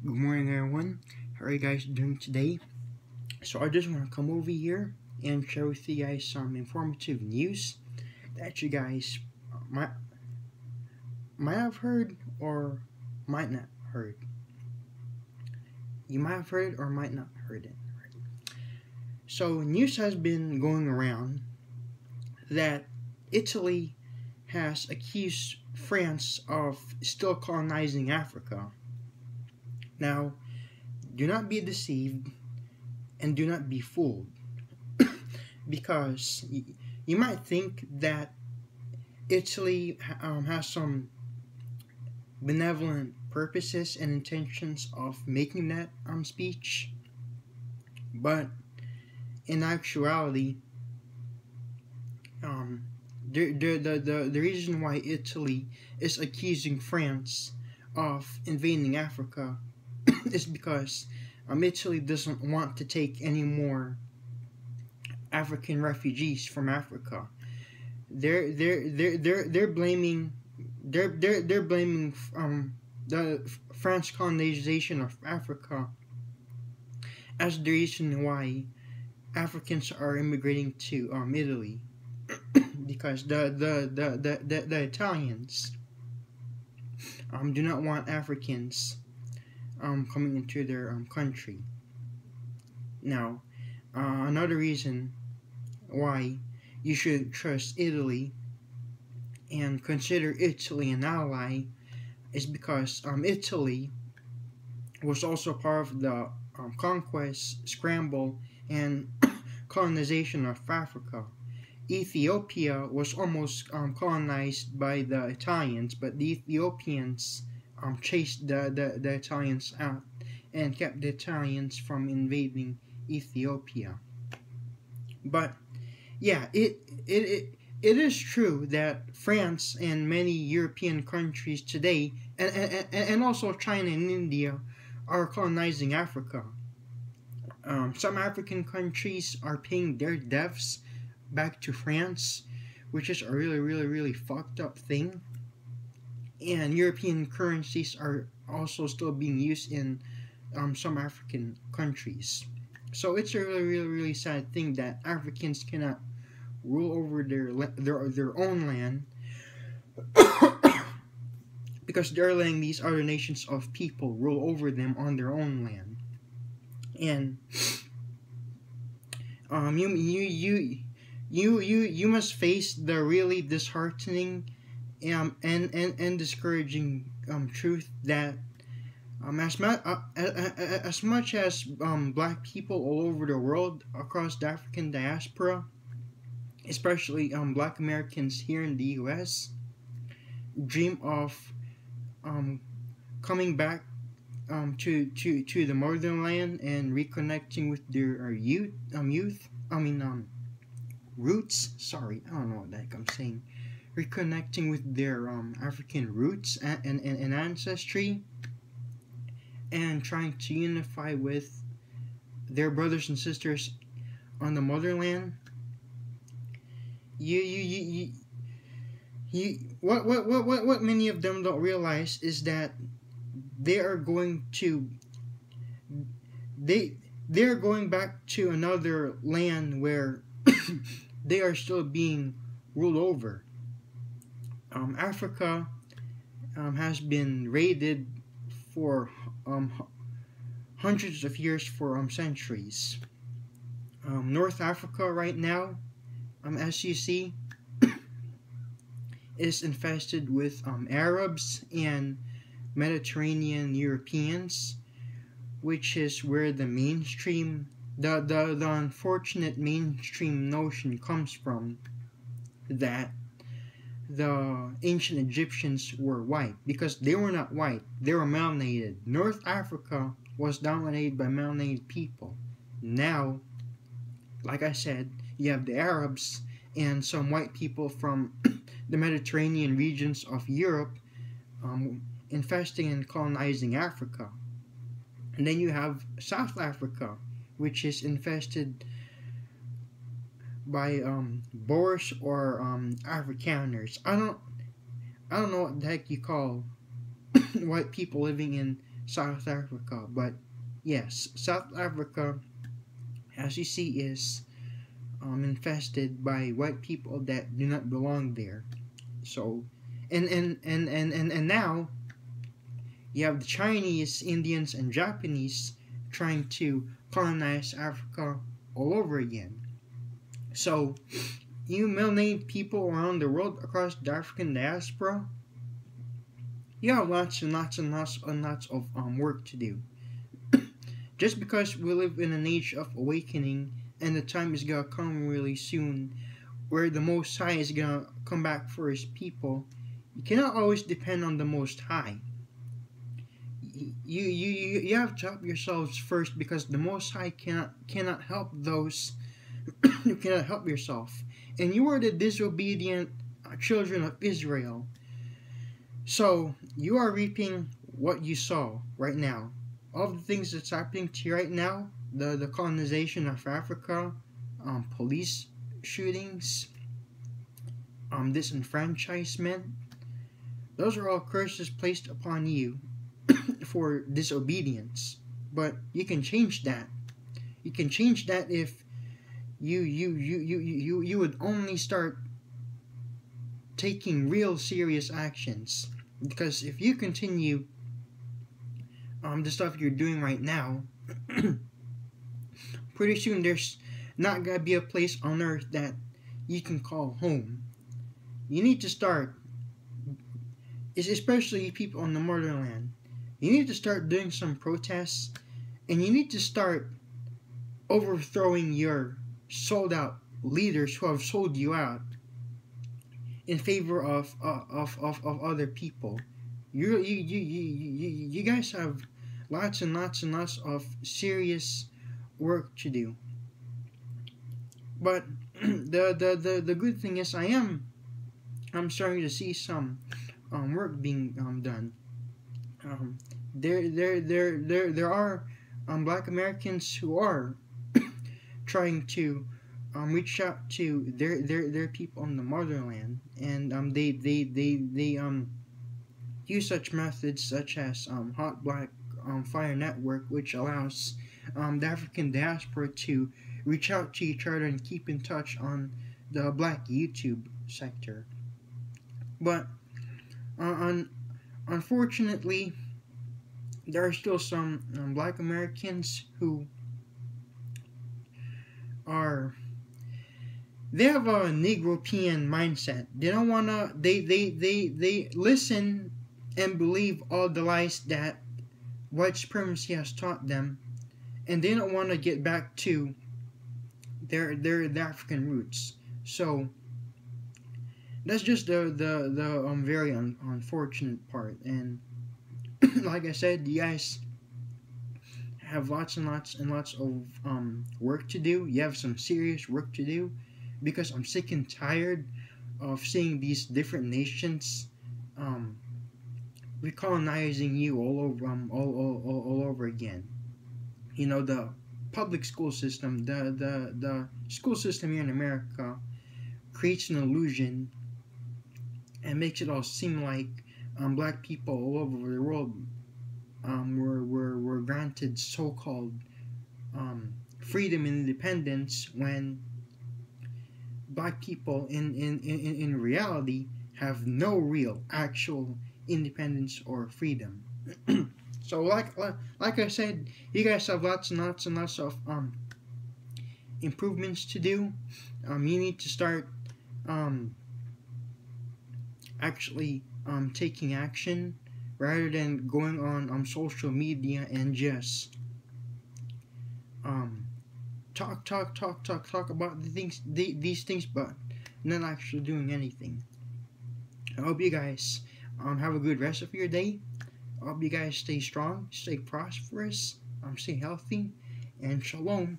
Good morning, everyone. How are you guys doing today? So I just want to come over here and share with you guys some informative news that you guys might have heard or might not heard. You might have heard it or might not heard it. So news has been going around that Italy has accused France of still colonizing Africa. Now, do not be deceived and do not be fooled, because you might think that Italy has some benevolent purposes and intentions of making that speech, but in actuality, the reason why Italy is accusing France of invading Africa is because Italy doesn't want to take any more African refugees from Africa. They're blaming the French colonization of Africa as the reason why Africans are immigrating to Italy, because the Italians do not want Africans coming into their country. Now, another reason why you should trust Italy and consider Italy an ally is because Italy was also part of the conquest, scramble, and colonization of Africa. Ethiopia was almost colonized by the Italians, but the Ethiopians chased the Italians out and kept the Italians from invading Ethiopia. But yeah, it is true that France and many European countries today, and also China and India, are colonizing Africa. Some African countries are paying their debts back to France, which is a really fucked up thing. And European currencies are also still being used in some African countries. So it's a really sad thing that Africans cannot rule over their own land because they're letting these other nations of people rule over them on their own land. And you must face the really disheartening and discouraging truth that as much as black people all over the world across the African diaspora, especially black Americans here in the US, dream of coming back to the motherland and reconnecting with their roots. Sorry, I don't know what the heck I'm saying. Reconnecting with their African roots and ancestry, and trying to unify with their brothers and sisters on the motherland. What many of them don't realize is that they're going back to another land where they are still being ruled over. Africa has been raided for hundreds of years, for centuries. North Africa right now, as you see, is infested with Arabs and Mediterranean Europeans, which is where the unfortunate mainstream notion comes from, that the ancient Egyptians were white, because they were not white, they were melanated. North Africa was dominated by melanated people. Now, like I said, you have the Arabs and some white people from the Mediterranean regions of Europe infesting and colonizing Africa. And then you have South Africa, which is infested by Boers or Afrikaners. I don't know what the heck you call white people living in South Africa. But yes, South Africa, as you see, is infested by white people that do not belong there. So, and now you have the Chinese, Indians, and Japanese trying to colonize Africa all over again. So, you melanated people around the world across the African diaspora, you have lots and lots and lots and lots of work to do. Just because we live in an age of awakening and the time is gonna come really soon where the Most High is gonna come back for His people, you cannot always depend on the Most High. You have to help yourselves first, because the Most High cannot help those who cannot help yourself. And you are the disobedient children of Israel. So you are reaping what you sow right now. All the things that's happening to you right now, the colonization of Africa, police shootings, disenfranchisement, those are all curses placed upon you for disobedience. But you can change that. You can change that if you would only start taking real serious actions. Because if you continue the stuff you're doing right now, pretty soon there's not gonna be a place on earth that you can call home. You need to start, especially people on the motherland, you need to start doing some protests, and you need to start overthrowing your sold out leaders who have sold you out in favor of other people. You guys have lots and lots and lots of serious work to do. But the good thing is I'm starting to see some work being done. There are Black Americans who are trying to reach out to their people on the motherland, and they use such methods such as Hot Black Fire Network, which allows the African diaspora to reach out to each other and keep in touch on the Black YouTube sector. But unfortunately, there are still some Black Americans who they have a Negropean mindset. They don't wanna. They listen and believe all the lies that white supremacy has taught them, and they don't want to get back to their African roots. So that's just the very unfortunate part. And like I said, you guys have lots and lots and lots of work to do. You have some serious work to do, because I'm sick and tired of seeing these different nations recolonizing you all over again. You know, the public school system, the school system here in America creates an illusion and makes it all seem like black people all over the world were granted so-called freedom and independence, when black people in reality have no real actual independence or freedom. So like I said, you guys have lots and lots and lots of improvements to do. You need to start actually taking action, rather than going on social media and just talk about these things, but not actually doing anything. I hope you guys have a good rest of your day. I hope you guys stay strong, stay prosperous, stay healthy, and shalom.